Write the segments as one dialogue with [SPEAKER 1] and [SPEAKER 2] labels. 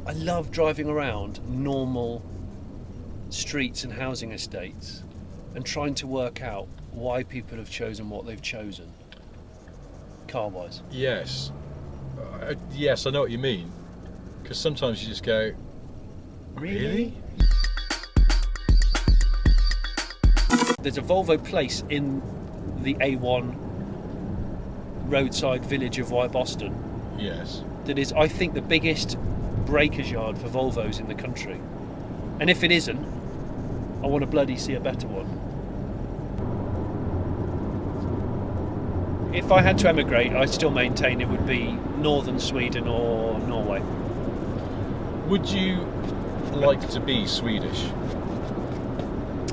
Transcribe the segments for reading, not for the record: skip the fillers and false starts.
[SPEAKER 1] I love driving around normal streets and housing estates and trying to work out why people have chosen what they've chosen, car-wise.
[SPEAKER 2] Yes. Yes, I know what you mean. Because sometimes you just go, really?
[SPEAKER 1] There's a Volvo place in the A1 roadside village of White Boston.
[SPEAKER 2] Yes.
[SPEAKER 1] That is, I think, the biggest breakers yard for Volvos in the country. And if it isn't, I want to bloody see a better one. If I had to emigrate, I still maintain it would be northern Sweden or Norway.
[SPEAKER 2] Would you like to be Swedish?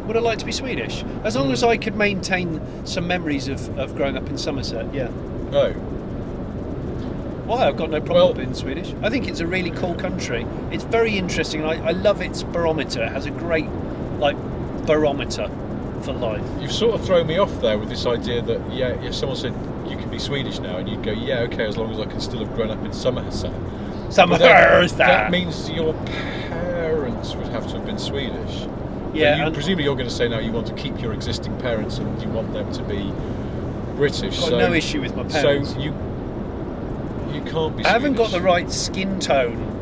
[SPEAKER 1] Would I like to be Swedish? As long as I could maintain some memories of growing up in Somerset, yeah.
[SPEAKER 2] Oh.
[SPEAKER 1] Why? I've got no problem being Swedish. I think it's a really cool country. It's very interesting, and I love its barometer. It has a great, barometer for life.
[SPEAKER 2] You've sort of thrown me off there with this idea that, if someone said you can be Swedish now, and you'd go, yeah, okay, as long as I can still have grown up in Somerset.
[SPEAKER 1] Somerset!
[SPEAKER 2] That means your parents would have to have been Swedish.
[SPEAKER 1] Yeah.
[SPEAKER 2] Presumably you're going to say now you want to keep your existing parents and you want them to be British.
[SPEAKER 1] I've got no issue with my parents.
[SPEAKER 2] So you can't be Swedish.
[SPEAKER 1] I haven't got the right skin tone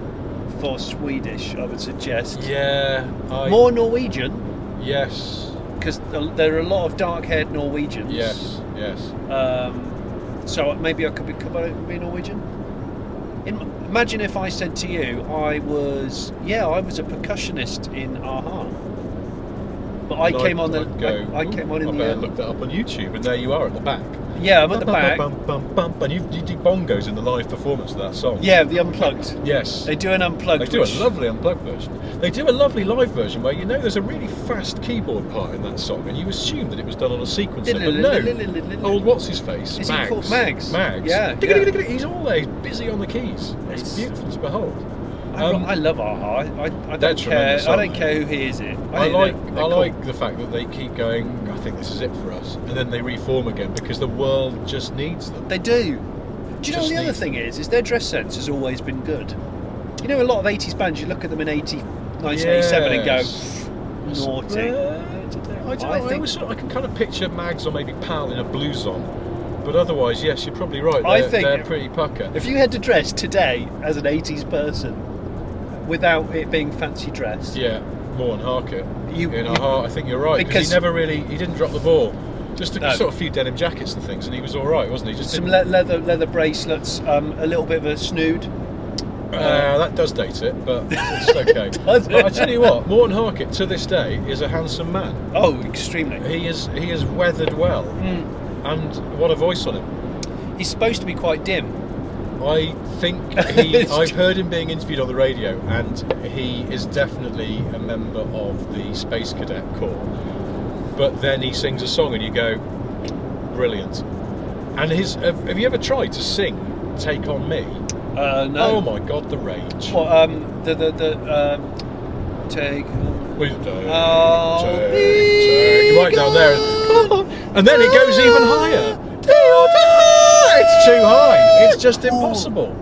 [SPEAKER 1] for Swedish, I would suggest.
[SPEAKER 2] Yeah.
[SPEAKER 1] More Norwegian.
[SPEAKER 2] Yes.
[SPEAKER 1] Because there are a lot of dark-haired Norwegians.
[SPEAKER 2] Yes.
[SPEAKER 1] So maybe I could be Norwegian. Imagine if I said to you, I was a percussionist in Aha. But I came on in the.
[SPEAKER 2] I better look that up on YouTube, and there you are at the back.
[SPEAKER 1] Yeah, I'm at the back.
[SPEAKER 2] And you do bongos in the live performance of that song.
[SPEAKER 1] Yeah, the unplugged.
[SPEAKER 2] Yes.
[SPEAKER 1] They do an unplugged.
[SPEAKER 2] They do a lovely unplugged version. They do a lovely live version where there's a really fast keyboard part in that song, and you assume that it was done on a sequencer, but no. Old what's his face?
[SPEAKER 1] Is
[SPEAKER 2] Mags.
[SPEAKER 1] he called Mags?
[SPEAKER 2] Mags.
[SPEAKER 1] Yeah.
[SPEAKER 2] He's all there. He's busy on the keys. It's beautiful to behold.
[SPEAKER 1] I love Aha. I don't care. I don't care who hears it.
[SPEAKER 2] I like the fact that they keep going, I think this is it for us, and then they reform again because the world just needs them.
[SPEAKER 1] They do. Do you know the other thing is their dress sense has always been good. You know, a lot of 80s bands, you look at them in 1987 and go, naughty.
[SPEAKER 2] I don't know. I can kind of picture Mags or maybe Pal in a blouson. But otherwise, yes, you're probably right. They're pretty pucker.
[SPEAKER 1] If you had to dress today as an 80s person without it being fancy dress,
[SPEAKER 2] Morten Harket in Aha, I think you're right, because he didn't drop the ball. Just sort of a few denim jackets and things, and he was all right, wasn't he? Just
[SPEAKER 1] some leather bracelets, a little bit of a snood.
[SPEAKER 2] That does date it, but it's okay.
[SPEAKER 1] Does it?
[SPEAKER 2] But I tell you what, Morten Harket to this day is a handsome man.
[SPEAKER 1] Oh, extremely.
[SPEAKER 2] He is weathered well, and what a voice on him.
[SPEAKER 1] He's supposed to be quite dim.
[SPEAKER 2] I think I've heard him being interviewed on the radio, and he is definitely a member of the Space Cadet Corps. But then he sings a song, and you go, brilliant. And have you ever tried to sing "Take on Me"?
[SPEAKER 1] No.
[SPEAKER 2] Oh my God, the rage!
[SPEAKER 1] What? Take.
[SPEAKER 2] Take. Right down there, and then it goes even higher. It's too high. It's just impossible.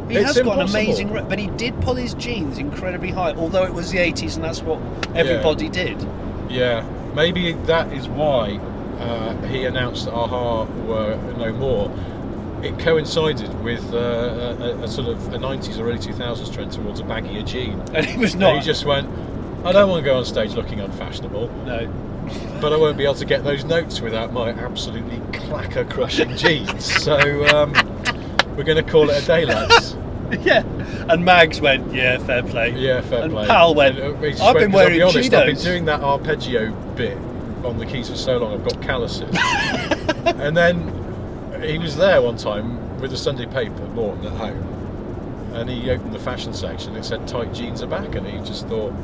[SPEAKER 1] He has got an amazing, but he did pull his jeans incredibly high. Although it was the 80s, and that's what everybody did.
[SPEAKER 2] Yeah, maybe that is why he announced that Aha were no more. It coincided with a sort of a 90s or early 2000s trend towards a baggier jean,
[SPEAKER 1] and he was not.
[SPEAKER 2] And he just went, I don't want to go on stage looking unfashionable.
[SPEAKER 1] No.
[SPEAKER 2] But I won't be able to get those notes without my absolutely clacker-crushing jeans. So we're going to call it a day, lads.
[SPEAKER 1] Yeah. And Mags went, yeah, fair play.
[SPEAKER 2] Yeah, fair play.
[SPEAKER 1] And Pal went, I've been wearing Cheetos.
[SPEAKER 2] I've been doing that arpeggio bit on the keys for so long, I've got calluses. And then he was there one time with a Sunday paper, Morten, at home. And he opened the fashion section and it said tight jeans are back, and he just thought...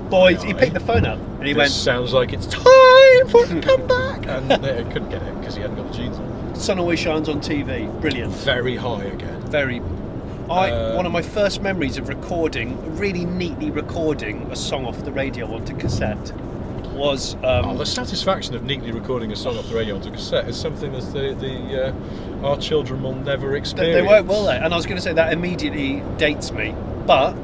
[SPEAKER 1] boys, he picked the phone up and he went,
[SPEAKER 2] sounds like it's time for it to come back. And they couldn't get it because he hadn't got the jeans on.
[SPEAKER 1] Sun always shines on TV. Brilliant.
[SPEAKER 2] Very high again.
[SPEAKER 1] Very. One of my first memories of really neatly recording a song off the radio onto cassette was...
[SPEAKER 2] the satisfaction of neatly recording a song off the radio onto cassette is something that our children will never experience.
[SPEAKER 1] They won't, will they? And I was going to say that immediately dates me. But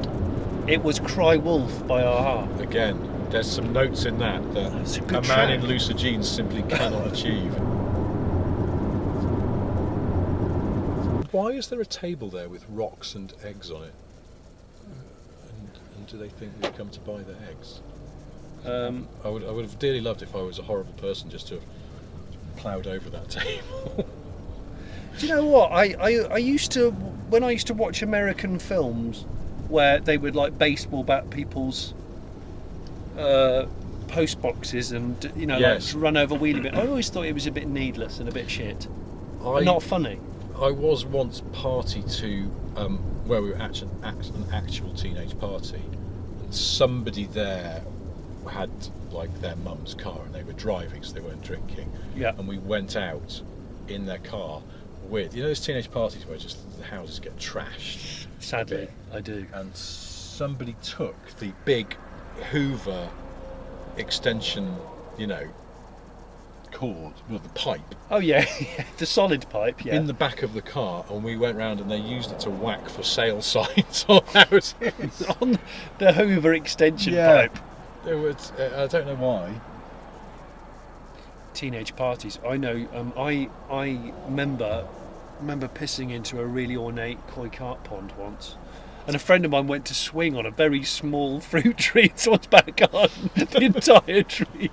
[SPEAKER 1] it was Cry Wolf by a-ha.
[SPEAKER 2] Again, there's some notes in that
[SPEAKER 1] It's a
[SPEAKER 2] a
[SPEAKER 1] good
[SPEAKER 2] man in
[SPEAKER 1] track.
[SPEAKER 2] looser jeans simply cannot achieve. Why is there a table there with rocks and eggs on it? And do they think we've come to buy their eggs? I would have dearly loved if I was a horrible person just to have ploughed over that table.
[SPEAKER 1] Do you know what? I used to, when I used to watch American films where they would like baseball bat people's post boxes and, you know,
[SPEAKER 2] Yes.
[SPEAKER 1] like run over wheelie bit. I always thought it was a bit needless and a bit shit.
[SPEAKER 2] I-
[SPEAKER 1] Not funny.
[SPEAKER 2] I was once party to where we were at an actual teenage party, and somebody there had like their mum's car and they were driving, so they weren't drinking.
[SPEAKER 1] Yeah.
[SPEAKER 2] And we went out in their car with, you know, those teenage parties where just the houses get trashed.
[SPEAKER 1] Sadly, I do.
[SPEAKER 2] And somebody took the big Hoover extension, you know, cord, well, the pipe,
[SPEAKER 1] Oh yeah, the solid pipe. Yeah.
[SPEAKER 2] in the back of the car, and we went round and they used it to whack for sale signs on houses.
[SPEAKER 1] On the Hoover extension
[SPEAKER 2] Yeah.
[SPEAKER 1] pipe.
[SPEAKER 2] It was, I don't know why.
[SPEAKER 1] Teenage parties. I know. I remember pissing into a really ornate koi carp pond once, and a friend of mine went to swing on a very small fruit tree in someone's back garden. The entire tree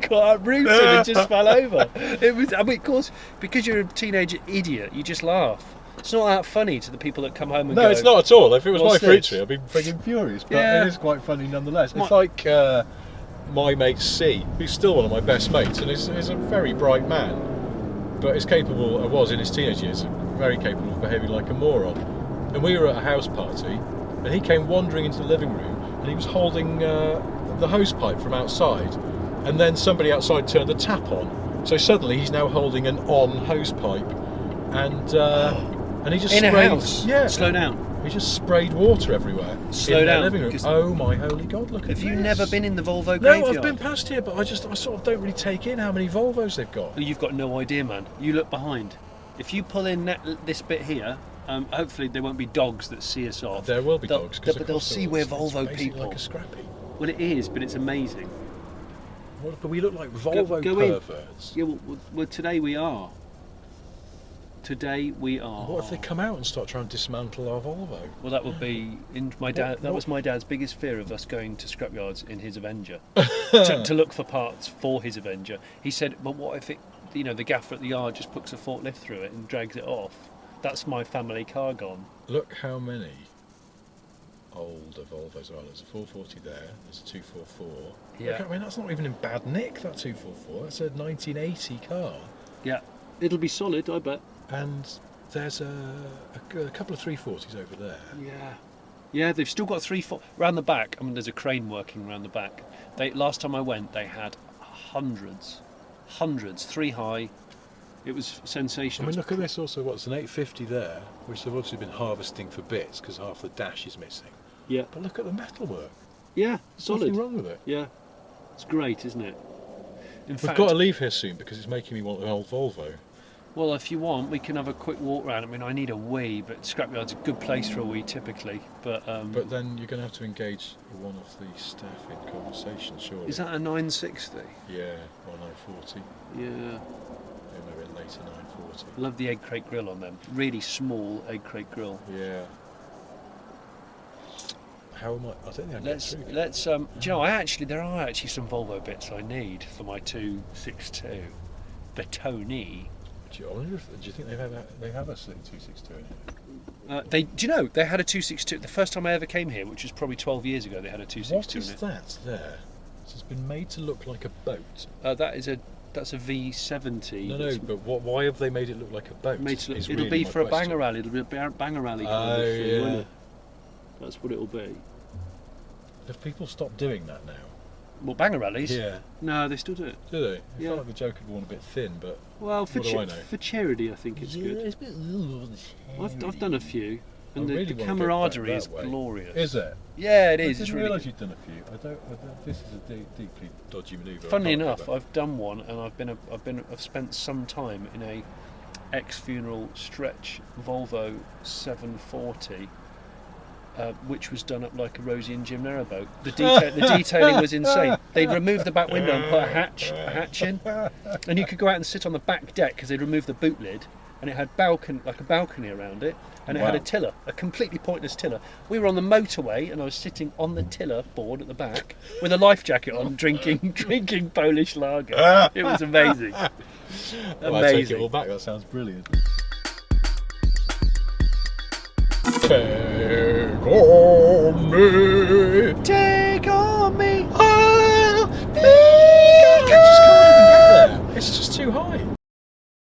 [SPEAKER 1] got uprooted and just fell over. It was. I mean, of course, because you're a teenage idiot, you just laugh. It's not that funny to the people that come home and
[SPEAKER 2] No,
[SPEAKER 1] go,
[SPEAKER 2] it's not at all. If it was my
[SPEAKER 1] "What's
[SPEAKER 2] fruit
[SPEAKER 1] this?"
[SPEAKER 2] tree, I'd be frigging furious. But
[SPEAKER 1] Yeah.
[SPEAKER 2] it is quite funny nonetheless. It's
[SPEAKER 1] My-
[SPEAKER 2] like my mate C, who's still one of my best mates, and is a very bright man, but is capable, was in his teenage years, very capable of behaving like a moron. And we were at a house party, and he came wandering into the living room, and he was holding the hose pipe from outside, and then somebody outside turned the tap on. So suddenly he's now holding an on hose pipe, and he just
[SPEAKER 1] in a
[SPEAKER 2] sprayed,
[SPEAKER 1] house.
[SPEAKER 2] Yeah,
[SPEAKER 1] Slow down.
[SPEAKER 2] he just sprayed water everywhere.
[SPEAKER 1] Slow
[SPEAKER 2] in their
[SPEAKER 1] down,
[SPEAKER 2] living room.
[SPEAKER 1] because-
[SPEAKER 2] Oh my holy God! Look at
[SPEAKER 1] Have
[SPEAKER 2] this.
[SPEAKER 1] you never been in the Volvo
[SPEAKER 2] No,
[SPEAKER 1] graveyard?
[SPEAKER 2] I've been past here, but I sort of don't really take in how many Volvos they've got.
[SPEAKER 1] You've got no idea, man. You look behind. If you pull in this bit here, hopefully there won't be dogs that see us off.
[SPEAKER 2] There will be
[SPEAKER 1] They'll-
[SPEAKER 2] dogs, 'cause
[SPEAKER 1] but they'll
[SPEAKER 2] across the
[SPEAKER 1] see
[SPEAKER 2] road
[SPEAKER 1] we're
[SPEAKER 2] it's
[SPEAKER 1] Volvo
[SPEAKER 2] basically
[SPEAKER 1] people.
[SPEAKER 2] like a scrappy.
[SPEAKER 1] Well, it is, but it's amazing.
[SPEAKER 2] But we look like Volvo
[SPEAKER 1] go in.
[SPEAKER 2] perverts.
[SPEAKER 1] Yeah, well, today we are. Today we are.
[SPEAKER 2] What if they come out and start trying to dismantle our Volvo?
[SPEAKER 1] Well, that would be in my dad. That
[SPEAKER 2] what-
[SPEAKER 1] was my dad's biggest fear of us going to scrapyards in his Avenger to look for parts for his Avenger. He said, "But what if it, you know, the gaffer at the yard just puts a forklift through it and drags it off? That's my family car gone."
[SPEAKER 2] Look how many older Volvos are. There's a 440 there. There's a 244.
[SPEAKER 1] Yeah.
[SPEAKER 2] Look, I mean, that's not even in bad nick. That 244. That's a 1980 car.
[SPEAKER 1] Yeah, it'll be solid, I bet.
[SPEAKER 2] And there's a couple of 340s over there.
[SPEAKER 1] Yeah. Yeah, they've still got 3-4 round the back. I mean, there's a crane working around the back. Last time I went, they had hundreds, 3 high. It was
[SPEAKER 2] I
[SPEAKER 1] sensational.
[SPEAKER 2] mean, look at this also. What's an 850 there, which they've obviously been harvesting for bits because half the dash is missing.
[SPEAKER 1] Yeah,
[SPEAKER 2] But look at the metalwork.
[SPEAKER 1] yeah,
[SPEAKER 2] There's
[SPEAKER 1] solid.
[SPEAKER 2] nothing wrong with it.
[SPEAKER 1] Yeah, it's great, isn't it? In
[SPEAKER 2] We've
[SPEAKER 1] fact,
[SPEAKER 2] got to leave here soon because it's making me want an old Volvo.
[SPEAKER 1] well, if you want, we can have a quick walk round. I mean, I need a wee, but scrapyard's a good place for a wee typically. But
[SPEAKER 2] But then you're going to have to engage one of the staff in conversation, surely.
[SPEAKER 1] is that a 960?
[SPEAKER 2] Yeah, or 940.
[SPEAKER 1] Yeah,
[SPEAKER 2] Yeah, maybe a later 940.
[SPEAKER 1] I love the egg crate grill on them. Really small egg crate grill.
[SPEAKER 2] Yeah. How am I? I don't think I can
[SPEAKER 1] Let's
[SPEAKER 2] get through.
[SPEAKER 1] do you know, there are actually some Volvo bits I need for my 262, the Tony.
[SPEAKER 2] Do you think they have a slick 262 in here?
[SPEAKER 1] Do you know they had a 262 the first time I ever came here, which was probably 12 years ago. They had a 262
[SPEAKER 2] What is
[SPEAKER 1] in it.
[SPEAKER 2] that there? It's been made to look like a boat.
[SPEAKER 1] That's a V70.
[SPEAKER 2] No,
[SPEAKER 1] that's
[SPEAKER 2] but why have they made it look like a boat?
[SPEAKER 1] made to look,
[SPEAKER 2] is
[SPEAKER 1] it'll
[SPEAKER 2] really
[SPEAKER 1] be
[SPEAKER 2] my
[SPEAKER 1] for a
[SPEAKER 2] question.
[SPEAKER 1] banger rally. It'll be a banger rally kind
[SPEAKER 2] Oh,
[SPEAKER 1] of thing, won't
[SPEAKER 2] yeah.
[SPEAKER 1] it? That's what it'll be.
[SPEAKER 2] Have people stopped doing that now?
[SPEAKER 1] Well, banger rallies?
[SPEAKER 2] Yeah.
[SPEAKER 1] No, they still do it.
[SPEAKER 2] Do they? I
[SPEAKER 1] Yeah.
[SPEAKER 2] feel like the joke had worn a bit thin, but
[SPEAKER 1] Well, for
[SPEAKER 2] What do I know?
[SPEAKER 1] for charity, I think it's good.
[SPEAKER 2] it's a bit.
[SPEAKER 1] I've done a few, and
[SPEAKER 2] I
[SPEAKER 1] the
[SPEAKER 2] really wanna get
[SPEAKER 1] camaraderie
[SPEAKER 2] back
[SPEAKER 1] is
[SPEAKER 2] that way.
[SPEAKER 1] glorious.
[SPEAKER 2] Is it?
[SPEAKER 1] Yeah, it
[SPEAKER 2] I
[SPEAKER 1] is.
[SPEAKER 2] didn't
[SPEAKER 1] It's really
[SPEAKER 2] realise
[SPEAKER 1] good.
[SPEAKER 2] you'd done a few. This is a deeply dodgy manoeuvre. I
[SPEAKER 1] Funnily
[SPEAKER 2] can't do
[SPEAKER 1] enough,
[SPEAKER 2] that.
[SPEAKER 1] I've done one, and I've spent some time in a ex-funeral stretch Volvo 740 which was done up like a Rosie and Jim narrowboat. The detailing was insane. They'd removed the back window and put a hatch in, and you could go out and sit on the back deck because they'd removed the boot lid, and it had a balcony around it, and it had a tiller, a completely pointless tiller. We were on the motorway, and I was sitting on the tiller board at the back with a life jacket on, drinking Polish lager. It was amazing.
[SPEAKER 2] Well, I take it all back. That sounds brilliant. Take on me